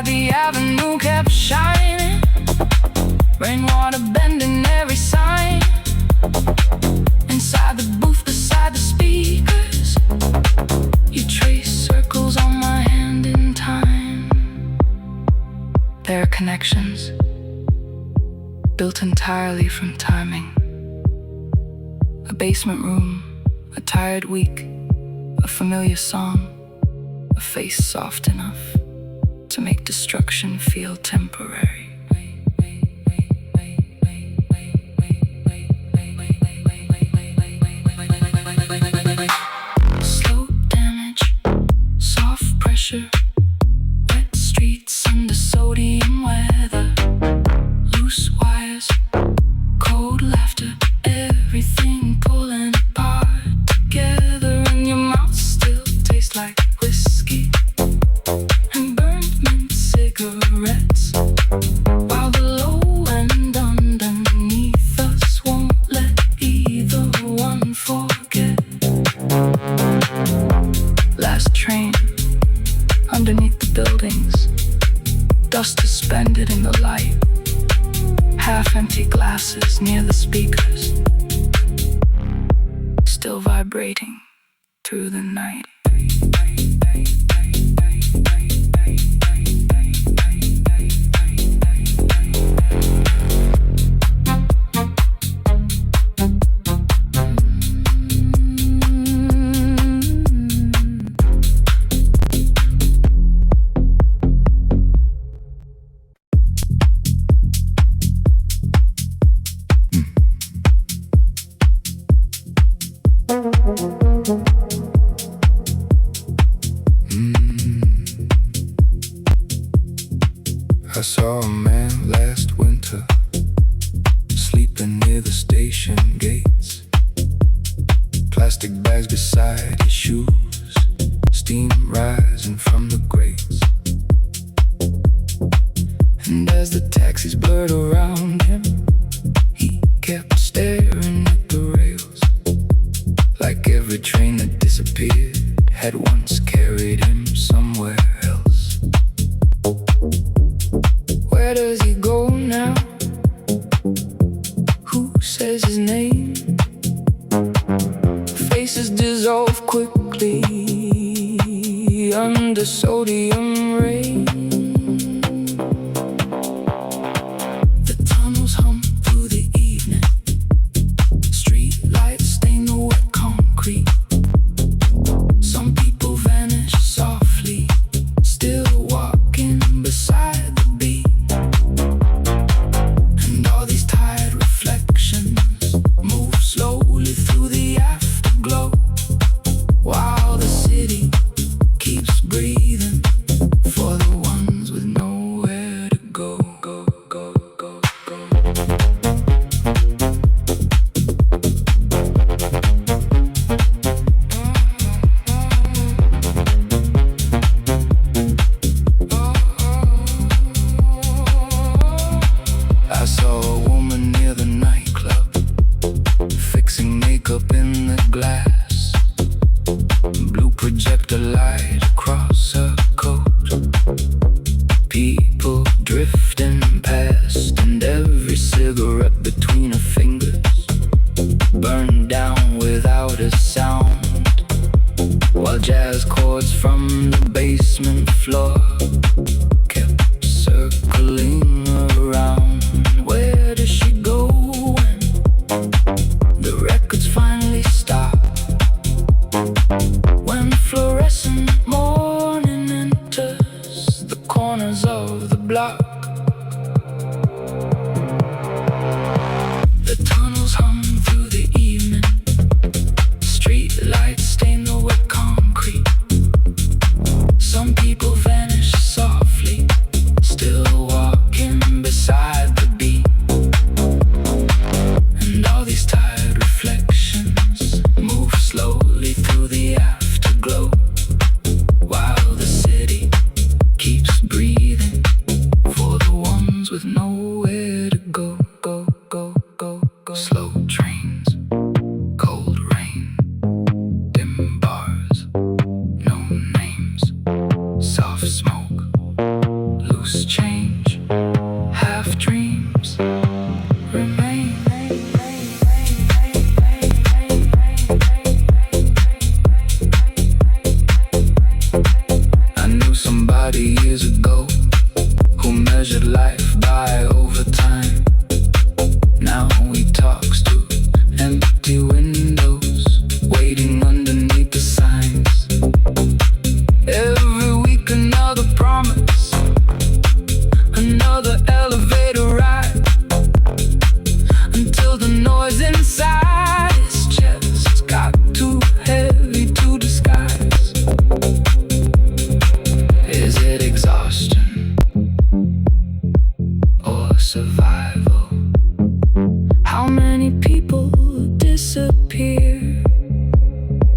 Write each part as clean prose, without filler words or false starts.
the avenue kept shining, rainwater bending every sign. Inside the booth beside the speakers, you trace circles on my hand in time. There are connections built entirely from timing. A basement room, a tired week, a familiar song, a face soft enough to make destruction feel temporary. Slow damage, soft pressure, wet streets under sodium weather, loose wires, cold laughter, everything pulling apart together, and your mouth still tastes like whiskey and burnt mint cigarettes, while the low end underneath us won't let either one forget. Last train, underneath the buildings, dust suspended in the light, half-empty glasses near the speakers, still vibrating through the night. I saw a man last winter sleeping near the station gates, plastic bags beside his shoes, steam rising from the grates. And as the taxis blurred around him, he kept staring at the rails, like every train that disappeared had once carried him somewhere else. Where does he go now? Who says his name? Faces dissolve quickly under sodium rain. The tunnels hum through the evening, street lights stain the wet concrete. Some people vanish softly, still walking beside the beat. And all these tired reflections move slowly through the afterglow, while the city keeps breathing for the ones with nowhere to go. I saw a woman near the nightclub, fixing makeup in the glass, blue projector light across her coat, people drifting past, and every cigarette between her fingers burned down without a sound, while jazz chords from the basement floor kept circling around. Where does she go when the records finally stop? When fluorescent morning enters the corners of the block, the tunnels hum through the evening, street lights stain the wet concrete. Some people vanish softly, still walking beside the beat. And all these tired reflections move slowly through the afterglow,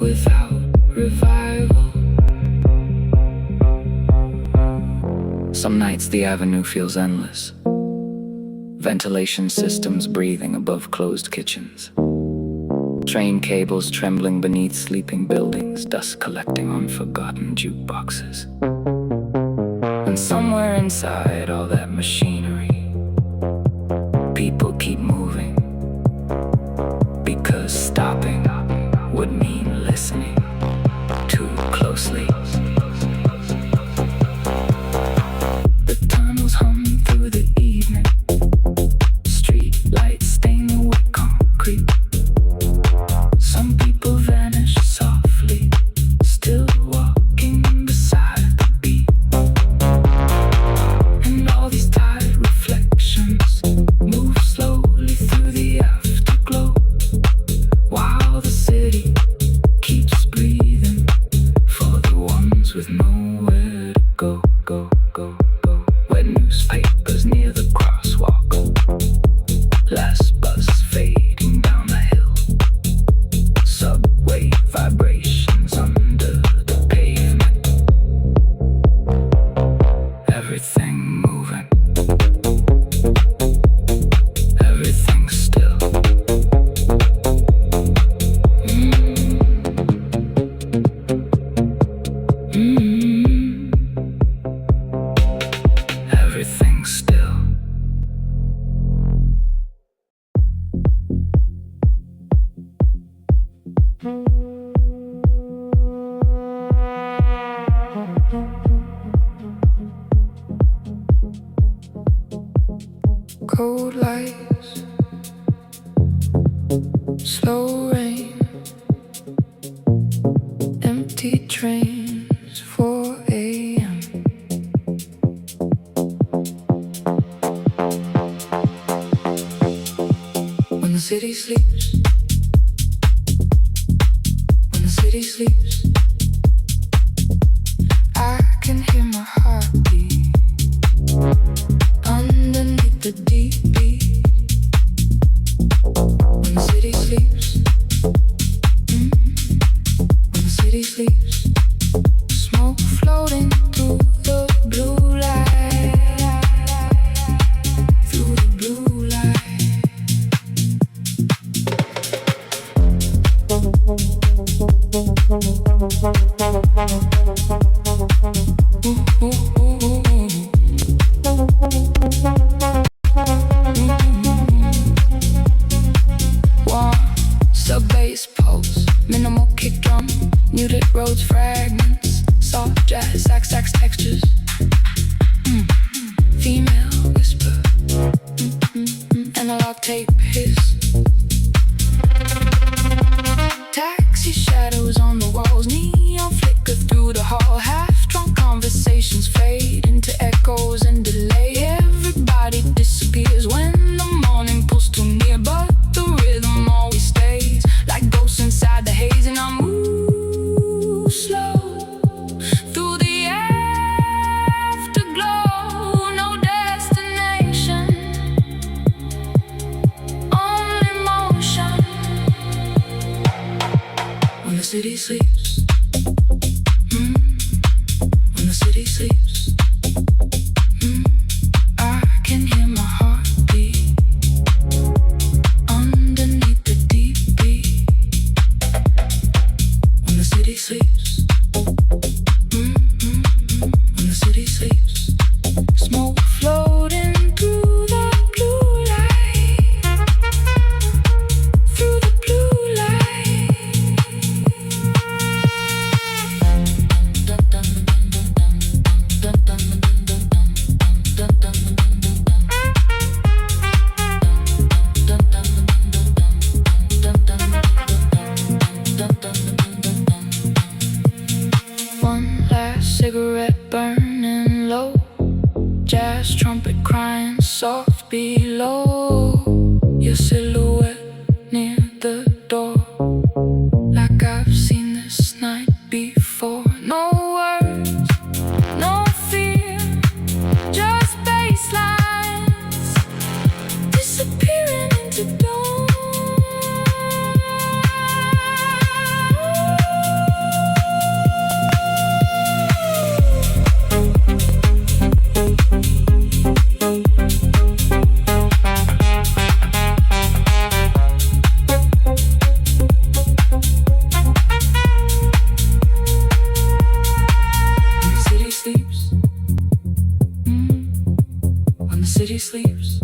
without revival. Some nights the avenue feels endless. Ventilation systems breathing above closed kitchens. Train cables trembling beneath sleeping buildings, dust collecting on forgotten jukeboxes. And somewhere inside all that machinery, people keep moving, because stopping would mean listening too closely. The tunnels hum through the evening, street lights stain with concrete. Some people vanish softly, still walking beside the beat. And all these tired reflections move slowly through the afterglow, while the city keeps breathing for the ones with nowhere to go, go, go, go. Wet newspapers near the crosswalk, last bus fading down the hill. Subway vibrations under the pavement. Everything moving, everything still. Everything still. Cold lights, slow rain, empty trains, 4 a.m. When the city sleeps, when the city sleeps, I can hear my heartbeat underneath the deep beat. When the city sleeps, when the city sleeps, smoke floating through the blue light, through the blue light. Ooh, ooh, ooh, ooh. Sub-bass pulse, minimal kick drum, muted roads, fragments, soft jazz, sax textures, female whisper, analog tape hiss. Taxi shadows on the walls, neon flicker through the hall. Half-drunk conversations fade into echoes and delay. Everybody disappears when the morning pulls too near, but the rhythm always stays, like ghosts inside the haze. And I move slow through the afterglow. No destination, only motion. When the city sleeps, when the city sleeps, I can hear my heartbeat underneath the deep beat. When the city sleeps, when the city sleeps, smoke floating through the blue light, through the blue light. One last cigarette burning low, jazz trumpet crying soft below. Your silhouette near the door, like I've seen this night before. No words, no fear, just bass lines disappearing into dawn. city sleeps,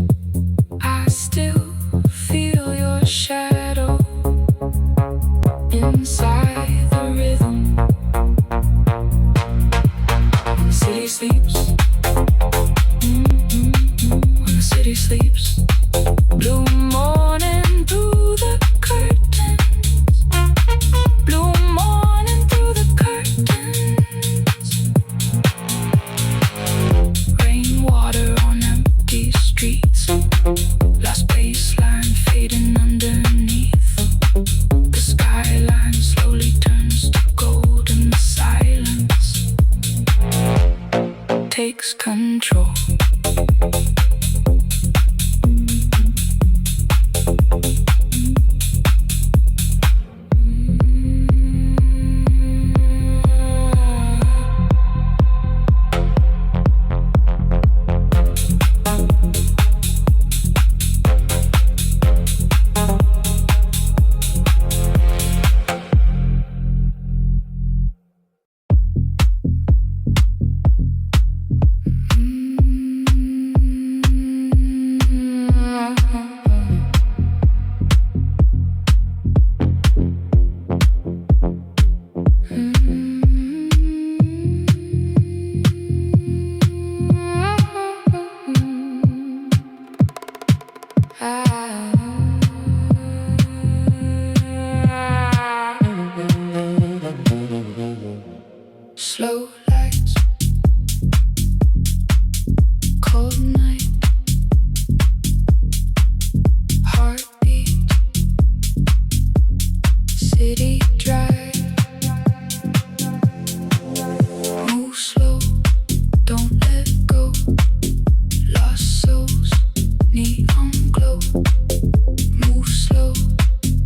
I still feel your shadow inside the rhythm. When the city sleeps, when the city sleeps, blue morning through the curtains, blue morning through the curtains, rainwater on empty streets, lost baseline fading underneath, the skyline slowly turns to gold and silence takes control. Slow lights, cold night, heartbeat, city drive, move slow, don't let go, lost souls, neon glow, move slow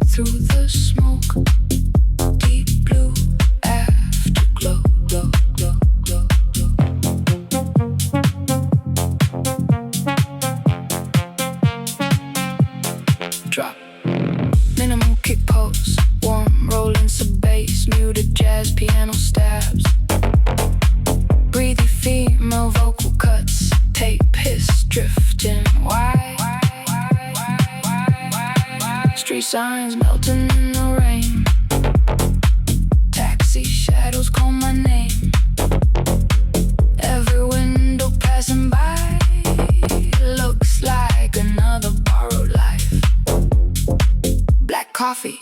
through the smoke, deep blue afterglow. Drop, minimal kick pulse, warm rolling sub bass, muted jazz piano stabs, breathy female vocal cuts, tape hiss drifting wide, street signs melting in the rain, taxi shadows call my name, every window passing by looks like another borrowed life. Black coffee,